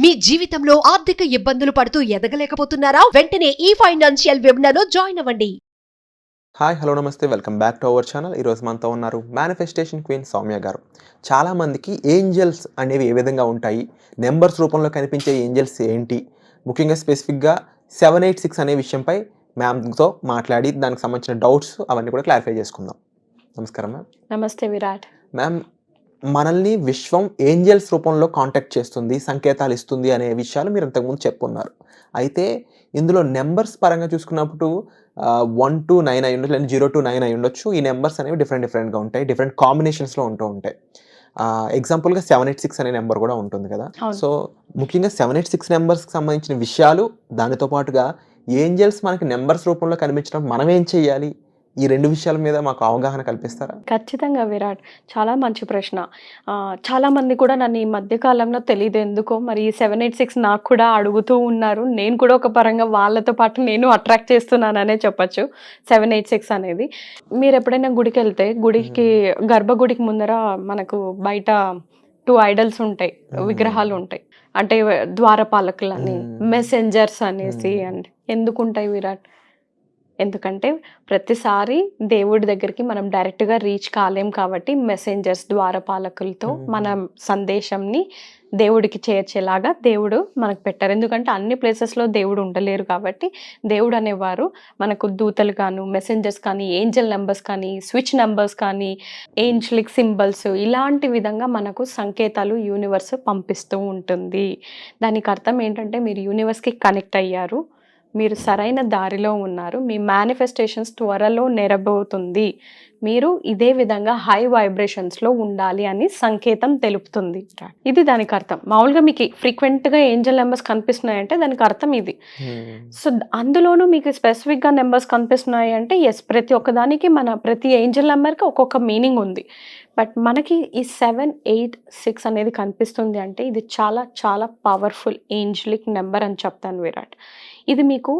మీ జీవితంలో ఆర్థిక ఇబ్బందులు పడుతూ ఎదగలేకపోతున్నారా? వెంటనే ఈ ఫైనాన్షియల్ వెబినార్ లో జాయిన్ అవ్వండి. హాయ్ హలో నమస్తే welcome back to our channel. ఈరోజు మనతో ఉన్నారు మేనిఫెస్టేషన్ క్వీన్ సౌమ్య గారు. చాలామందికి ఏంజల్స్ అనేవి ఏ విధంగా ఉంటాయి, నెంబర్స్ రూపంలో కనిపించే ఏంజల్స్ ఏంటి, ముఖ్యంగా స్పెసిఫిక్గా 786 అనే విషయంపై మ్యామ్తో మాట్లాడి దానికి సంబంధించిన డౌట్స్ అవన్నీ కూడా క్లారిఫై చేసుకుందాం. నమస్కారం మ్యామ్. నమస్తే విరాట్. మ్యామ్, మనల్ని విశ్వం ఏంజల్స్ రూపంలో కాంటాక్ట్ చేస్తుంది, సంకేతాలు ఇస్తుంది అనే విషయాలు మీరు ఇంతకుముందు చెప్పున్నారు. అయితే ఇందులో నెంబర్స్ పరంగా చూసుకున్నప్పుడు 1 to 9 అయి ఉండొచ్చు, లేదా 0 to 9 అయి ఉండొచ్చు. ఈ నెంబర్స్ అనేవి డిఫరెంట్గా ఉంటాయి, డిఫరెంట్ కాంబినేషన్స్లో ఉంటూ ఉంటాయి. ఎగ్జాంపుల్గా 786 అనే నెంబర్ కూడా ఉంటుంది కదా. సో ముఖ్యంగా 786 నెంబర్స్కి సంబంధించిన విషయాలు, దానితో పాటుగా ఏంజల్స్ మనకి నెంబర్స్ రూపంలో కనిపించడం మనం ఏం చేయాలి, ఈ రెండు విషయాల మీద మాకు అవగాహన కల్పిస్తారా? ఖచ్చితంగా విరాట్, చాలా మంచి ప్రశ్న. చాలా మంది కూడా నన్ను ఈ మధ్య కాలంలో తెలియదు ఎందుకో మరి 786 నాకు కూడా అడుగుతూ ఉన్నారు. నేను కూడా ఒక పరంగా వాళ్ళతో పాటు నేను అట్రాక్ట్ చేస్తున్నాననే చెప్పచ్చు 786 అనేది. మీరు ఎప్పుడైనా గుడికి వెళ్తే గుడికి గర్భగుడికి ముందర మనకు బయట 2 ఐడల్స్ ఉంటాయి, విగ్రహాలు ఉంటాయి. అంటే ద్వారపాలకులు అని, మెసెంజర్స్ అనేసి. అండ్ ఎందుకు ఉంటాయి విరాట్? ఎందుకంటే ప్రతిసారి దేవుడి దగ్గరికి మనం డైరెక్ట్గా రీచ్ కాలేం కాబట్టి మెసెంజర్స్, ద్వారపాలకులతో మన సందేశంని దేవుడికి చేర్చేలాగా దేవుడు మనకు పెట్టారు. ఎందుకంటే అన్ని ప్లేసెస్లో దేవుడు ఉండలేరు కాబట్టి దేవుడు అనేవారు మనకు దూతలు కాను, మెసెంజర్స్ కానీ, ఏంజల్ నెంబర్స్ కానీ, స్విచ్ నెంబర్స్ కానీ, ఏంజలిక్ సింబల్స్, ఇలాంటి విధంగా మనకు సంకేతాలు యూనివర్స్ పంపిస్తూ ఉంటుంది. దానికి అర్థం ఏంటంటే మీరు యూనివర్స్కి కనెక్ట్ అయ్యారు, మీరు సరైన దారిలో ఉన్నారు, మీ మేనిఫెస్టేషన్స్ త్వరలో నెరవేరుతుంది, మీరు ఇదే విధంగా హై వైబ్రేషన్స్లో ఉండాలి అని సంకేతం తెలుపుతుంది. ఇది దానికి అర్థం. మామూలుగా మీకు ఫ్రీక్వెంట్గా ఏంజల్ నెంబర్స్ కనిపిస్తున్నాయంటే దానికి అర్థం ఇది. సో అందులోనూ మీకు స్పెసిఫిక్గా నెంబర్స్ కనిపిస్తున్నాయి అంటే ఎస్, ప్రతి ఒక్కదానికి ప్రతి ఏంజల్ నెంబర్కి ఒక్కొక్క మీనింగ్ ఉంది. బట్ మనకి ఈ 786 అనేది కనిపిస్తుంది అంటే ఇది చాలా చాలా పవర్ఫుల్ ఏంజలిక్ నెంబర్ అని చెప్తాను విరాట్. ఇది మీకు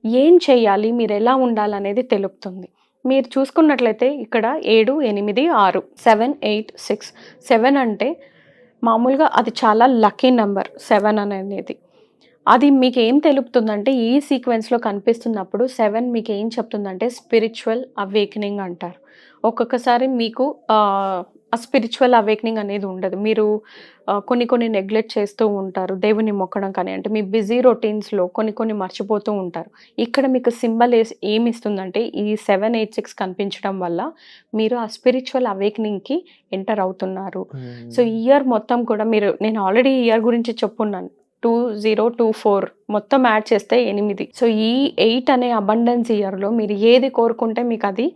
ఏం చేయాలి, మీరు ఎలా ఉండాలనేది తెలుపుతుంది. మీరు చూసుకున్నట్లయితే ఇక్కడ 7, 8, 6, 786. 7 అంటే మామూలుగా అది చాలా లక్కీ నెంబర్. 7 అనేది అది మీకు ఏం తెలుపుతుందంటే ఈ సీక్వెన్స్లో కనిపిస్తున్నప్పుడు 7 మీకు ఏం చెప్తుందంటే స్పిరిచువల్ అవేకనింగ్ అంటారు. ఒక్కొక్కసారి మీకు ఆ స్పిరిచువల్ అవేకనింగ్ అనేది ఉండదు. మీరు కొన్ని నెగ్లెక్ట్ చేస్తూ ఉంటారు, దేవుని మొక్కడం కానీ, అంటే మీ బిజీ రొటీన్స్లో కొన్ని మర్చిపోతూ ఉంటారు. ఇక్కడ మీకు సింబల్ ఏమి ఇస్తుందంటే ఈ 786 కనిపించడం వల్ల మీరు ఆ స్పిరిచువల్ అవేకనింగ్కి ఎంటర్ అవుతున్నారు. సో ఇయర్ మొత్తం కూడా నేను ఆల్రెడీ ఇయర్ గురించి చెప్పున్నాను. 2024 మొత్తం యాడ్ చేస్తే 8. సో ఈ 8 అనే అబండెన్స్ ఇయర్లో మీరు ఏది కోరుకుంటే మీకు అది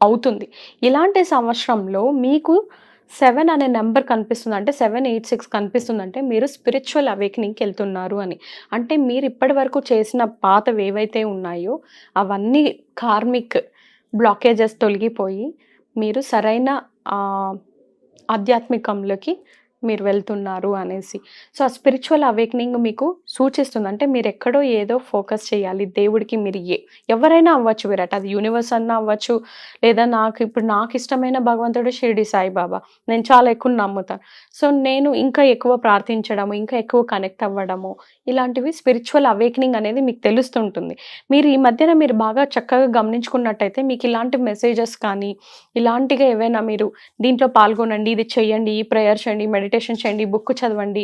అవుతుంది. ఇలాంటి సంవత్సరంలో మీకు 7 అనే నెంబర్ కనిపిస్తుంది అంటే 786 కనిపిస్తుందంటే మీరు స్పిరిచువల్ అవేకనింగ్కి వెళ్తున్నారు అని. అంటే మీరు ఇప్పటి వరకు చేసిన పాతవి ఏవైతే ఉన్నాయో అవన్నీ కార్మిక్ బ్లాకేజెస్ తొలగిపోయి మీరు సరైన ఆధ్యాత్మికంలోకి మీరు వెళ్తున్నారు అనేసి. సో ఆ స్పిరిచువల్ అవేకనింగ్ మీకు సూచిస్తుంది. అంటే మీరు ఎక్కడో ఏదో ఫోకస్ చేయాలి దేవుడికి. మీరు ఎవరైనా అవ్వచ్చు విరాట్, అది యూనివర్స్ అన్నా అవ్వచ్చు, లేదా నాకు ఇష్టమైన భగవంతుడు షిరిడి సాయిబాబా, నేను చాలా ఎక్కువ నమ్ముతాను. సో నేను ఇంకా ఎక్కువ ప్రార్థించడము, ఇంకా ఎక్కువ కనెక్ట్ అవ్వడము, ఇలాంటివి స్పిరిచువల్ అవేకనింగ్ అనేది మీకు తెలుస్తుంటుంది. మీరు ఈ మధ్యన మీరు బాగా చక్కగా గమనించుకున్నట్టయితే మీకు ఇలాంటి మెసేజెస్ కానీ, ఇలాంటిగా ఏవైనా మీరు దీంట్లో పాల్గొనండి, ఇది చెయ్యండి, ఈ ప్రేయర్ చేయండి, మెడిటేషన్ చేయండి, బుక్ చదవండి,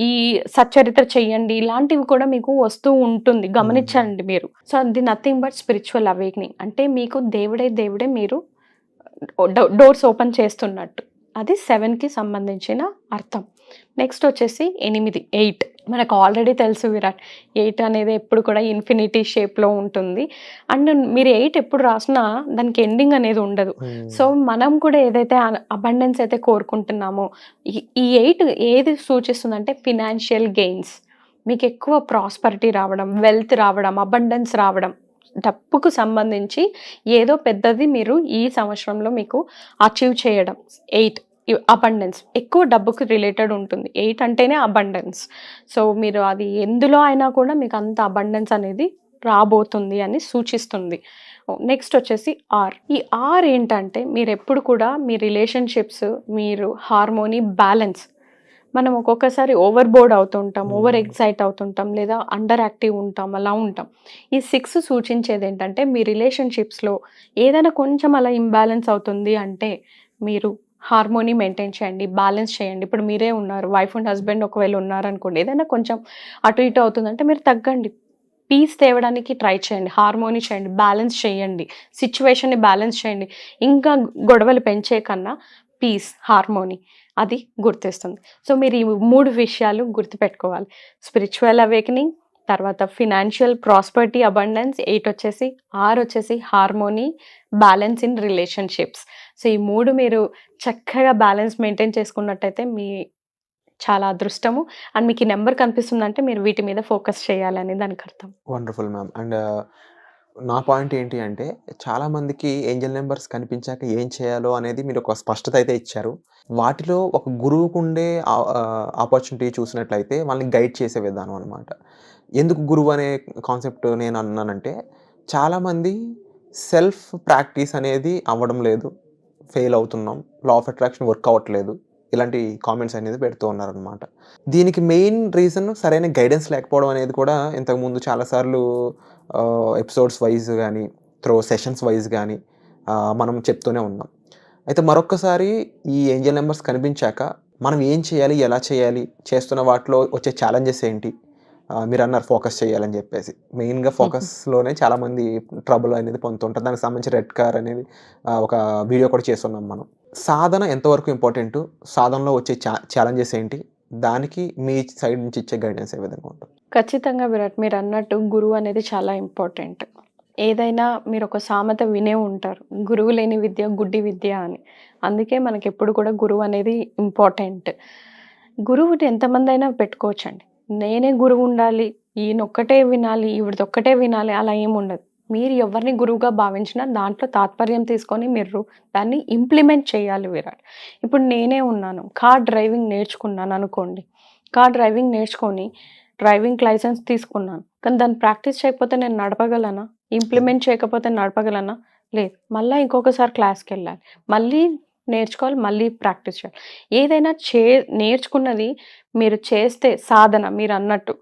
ఈ సచ్చరిత్ర చెయ్యండి, ఇలాంటివి కూడా మీకు వస్తూ ఉంటుంది, గమనించండి మీరు. సో అది నథింగ్ బట్ స్పిరిచువల్ అవేకనింగ్. అంటే మీకు దేవుడే మీరు డోర్స్ ఓపెన్ చేస్తున్నట్టు. అది 7కి సంబంధించిన అర్థం. నెక్స్ట్ వచ్చేసి 8. మనకు ఆల్రెడీ తెలుసు విరాట్, 8 అనేది ఎప్పుడు కూడా ఇన్ఫినిటీ షేప్లో ఉంటుంది. అండ్ మీరు 8 ఎప్పుడు రాసినా దానికి ఎండింగ్ అనేది ఉండదు. సో మనం కూడా ఏదైతే అబండెన్స్ అయితే కోరుకుంటున్నామో ఈ 8 ఏది సూచిస్తుందంటే ఫినాన్షియల్ గెయిన్స్, మీకు ఎక్కువ ప్రాస్పరిటీ రావడం, వెల్త్ రావడం, అబండెన్స్ రావడం, డబ్బుకు సంబంధించి ఏదో పెద్దది మీరు ఈ సంవత్సరంలో మీకు అచీవ్ చేయడం. 8 అబండెన్స్ ఎక్కువ డబ్బుకు రిలేటెడ్ ఉంటుంది. 8 అంటేనే అబండెన్స్. సో మీరు అది ఎందులో అయినా కూడా మీకు అంత అబండెన్స్ అనేది రాబోతుంది అని సూచిస్తుంది. నెక్స్ట్ వచ్చేసి ఆర్. ఈ ఆర్ ఏంటంటే మీరు ఎప్పుడు కూడా మీ రిలేషన్షిప్స్, మీరు హార్మోనీ, బ్యాలెన్స్, మనం ఒక్కొక్కసారి ఓవర్ బోర్డ్ అవుతుంటాం, ఓవర్ ఎక్సైట్ అవుతుంటాం, లేదా అండర్ యాక్టివ్ ఉంటాం, అలా ఉంటాం. ఈ 6 సూచించేది ఏంటంటే మీ రిలేషన్షిప్స్లో ఏదైనా కొంచెం అలా ఇంబ్యాలెన్స్ అవుతుంది అంటే మీరు హార్మోనీ మెయింటైన్ చేయండి, బ్యాలెన్స్ చేయండి. ఇప్పుడు మీరే ఉన్నారు, వైఫ్ అండ్ హస్బెండ్ ఒకవేళ ఉన్నారనుకోండి, ఏదైనా కొంచెం అటు ఇటు అవుతుందంటే మీరు తగ్గండి, పీస్ తేవడానికి ట్రై చేయండి, హార్మోనీ చేయండి, బ్యాలెన్స్ చేయండి, సిచ్యువేషన్ని బ్యాలెన్స్ చేయండి. ఇంకా గొడవలు పెంచే కన్నా పీస్, హార్మోనీ అది గుర్తిస్తుంది. సో మీరు ఈ 3 విషయాలు గుర్తుపెట్టుకోవాలి. స్పిరిచువల్ అవేకనింగ్, తర్వాత ఫినాన్షియల్ ప్రాస్పరిటీ, అబండెన్స్, 8 వచ్చేసి, 6 వచ్చేసి harmony, balance in relationships. So ఈ 3 మీరు చక్కగా బ్యాలెన్స్ మెయింటైన్ చేసుకున్నట్టయితే మీ చాలా అదృష్టము. అండ్ మీకు ఈ నెంబర్ కనిపిస్తుందంటే మీరు వీటి మీద ఫోకస్ చేయాలని దానికి అర్థం. Wonderful ma'am. అండ్ నా పాయింట్ ఏంటి అంటే చాలామందికి ఏంజెల్ నెంబర్స్ కనిపించాక ఏం చేయాలో అనేది మీరు ఒక స్పష్టత అయితే ఇచ్చారు. వాటిలో ఒక గురువుకుండే ఆపర్చునిటీ చూసినట్లయితే వాళ్ళని గైడ్ చేసే విధానం అనమాట. ఎందుకు గురువు అనే కాన్సెప్ట్ నేను అన్నానంటే చాలామంది సెల్ఫ్ ప్రాక్టీస్ అనేది అవ్వడం లేదు, ఫెయిల్ అవుతున్నాం, లా ఆఫ్ అట్రాక్షన్ వర్క్ అవ్వట్లేదు, ఇలాంటి కామెంట్స్ అనేది పెడుతూ ఉన్నారనమాట. దీనికి మెయిన్ రీజన్ సరైన గైడెన్స్ లేకపోవడం అనేది కూడా ఇంతకుముందు చాలాసార్లు ఎపిసోడ్స్ వైజ్ కానీ సెషన్స్ వైజ్ కానీ మనం చెప్తూనే ఉన్నాం. అయితే మరొక్కసారి ఈ ఏంజెల్ నెంబర్స్ కనిపించాక మనం ఏం చేయాలి, ఎలా చేయాలి, చేస్తున్న వాటిలో వచ్చే ఛాలెంజెస్ ఏంటి, మీరు అన్నారు ఫోకస్ చేయాలని చెప్పేసి. మెయిన్గా ఫోకస్లోనే చాలామంది ట్రబుల్ అనేది పొందుతుంటారు. దానికి సంబంధించి రెడ్ కార్ అనేది ఒక వీడియో కూడా చేస్తున్నాం మనం. సాధన ఎంతవరకు ఇంపార్టెంట్, సాధనలో వచ్చే ఛాలెంజెస్ ఏంటి, దానికి మీ సైడ్ నుంచి ఇచ్చే గైడెన్స్ ఏ విధంగా ఉంటుంది? ఖచ్చితంగా విరాట్, మీరు అన్నట్టు గురువు అనేది చాలా ఇంపార్టెంట్. ఏదైనా మీరు ఒక సామెత వినే ఉంటారు, గురువు లేని విద్య గుడ్డి విద్య అని. అందుకే మనకి ఎప్పుడు కూడా గురువు అనేది ఇంపార్టెంట్. గురువుని ఎంతమంది అయినా పెట్టుకోవచ్చండి. నేనే గురువు ఉండాలి, ఈయనొక్కటే వినాలి, ఈవిడొక్కటే వినాలి, అలా ఏమి ఉండదు. మీరు ఎవరిని గురువుగా భావించినా దాంట్లో తాత్పర్యం తీసుకొని మీరు దాన్ని ఇంప్లిమెంట్ చేయాలి విరాట్. ఇప్పుడు నేనే ఉన్నాను, కార్ డ్రైవింగ్ నేర్చుకున్నాను అనుకోండి. కార్ డ్రైవింగ్ నేర్చుకొని డ్రైవింగ్ లైసెన్స్ తీసుకున్నాను, కానీ దాన్ని ప్రాక్టీస్ చేయకపోతే నేను నడపగలనా? ఇంప్లిమెంట్ చేయకపోతే నడపగలనా? లేదు. మళ్ళీ ఇంకొకసారి క్లాస్కి వెళ్ళాలి, మళ్ళీ నేర్చుకోవాలి, మళ్ళీ ప్రాక్టీస్ చేయాలి. ఏదైనా నేర్చుకున్నది మీరు చేస్తే సాధన, మీరు అన్నట్టు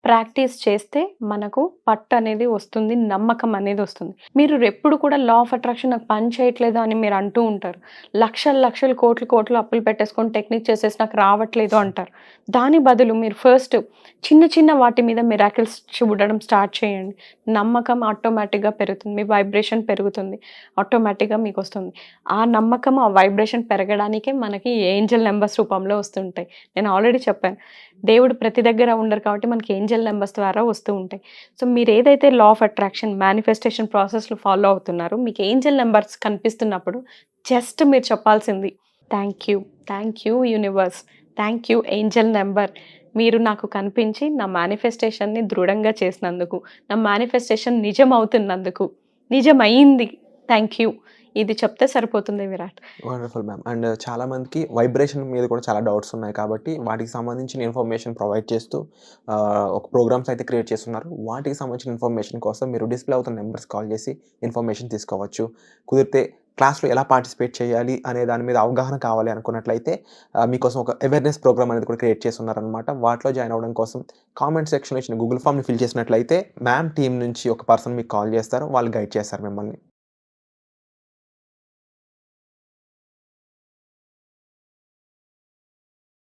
ప్రాక్టీస్ చేస్తే మనకు పట్టు అనేది వస్తుంది, నమ్మకం అనేది వస్తుంది. మీరు ఎప్పుడు కూడా లా ఆఫ్ అట్రాక్షన్ నాకు పని చేయట్లేదు అని మీరు అంటూ ఉంటారు. లక్షలు లక్షలు కోట్లు కోట్లు అప్పులు పెట్టేసుకొని టెక్నిక్ చేసేసి నాకు రావట్లేదు అంటారు. దాని బదులు మీరు ఫస్ట్ చిన్న చిన్న వాటి మీద మిరాకిల్స్ చూడడం స్టార్ట్ చేయండి. నమ్మకం ఆటోమేటిక్గా పెరుగుతుంది, మీ వైబ్రేషన్ పెరుగుతుంది, ఆటోమేటిక్గా మీకు వస్తుంది. ఆ నమ్మకం, ఆ వైబ్రేషన్ పెరగడానికే మనకి ఏంజెల్ నెంబర్స్ రూపంలో వస్తుంటాయి. నేను ఆల్రెడీ చెప్పాను, దేవుడు ప్రతి దగ్గర ఉండరు కాబట్టి మనకి ఏంజెల్ నెంబర్స్ ద్వారా వస్తూ ఉంటాయి. సో మీరు ఏదైతే లా ఆఫ్ అట్రాక్షన్ మేనిఫెస్టేషన్ ప్రాసెస్లో ఫాలో అవుతున్నారో, మీకు ఏంజెల్ నెంబర్స్ కనిపిస్తున్నప్పుడు జస్ట్ మీరు చెప్పాల్సింది thank you universe, thank you Angel number, మీరు నాకు కనిపించి నా మేనిఫెస్టేషన్ని దృఢంగా చేసినందుకు, నా మేనిఫెస్టేషన్ నిజం అవుతున్నందుకు, నిజమైంది, థ్యాంక్ యూ. ఇది చెప్తే సరిపోతుంది విరాట్. Wonderful ma'am. అండ్ చాలామందికి వైబ్రేషన్ మీద కూడా చాలా డౌట్స్ ఉన్నాయి కాబట్టి వాటికి సంబంధించిన ఇన్ఫర్మేషన్ ప్రొవైడ్ చేస్తూ ఒక ప్రోగ్రామ్స్ అయితే క్రియేట్ చేస్తున్నారు. వాటికి సంబంధించిన ఇన్ఫర్మేషన్ కోసం మీరు డిస్ప్లే అవుతున్న నెంబర్స్ కాల్ చేసి ఇన్ఫర్మేషన్ తీసుకోవచ్చు. కుదిరితే క్లాస్లో ఎలా పార్టిసిపేట్ చేయాలి అనే దాని మీద అవగాహన కావాలి అనుకున్నట్లయితే మీకోసం ఒక అవేర్నెస్ ప్రోగ్రామ్ అనేది కూడా క్రియేట్ చేస్తున్నారనమాట. వాటిలో జాయిన్ అవ్వడం కోసం కామెంట్ సెక్షన్లో ఇచ్చిన గూగుల్ ఫామ్ని ఫిల్ చేసినట్లయితే మ్యామ్ టీం నుంచి ఒక పర్సన్ మీకు కాల్ చేస్తారు, వాళ్ళు గైడ్ చేస్తారు మిమ్మల్ని.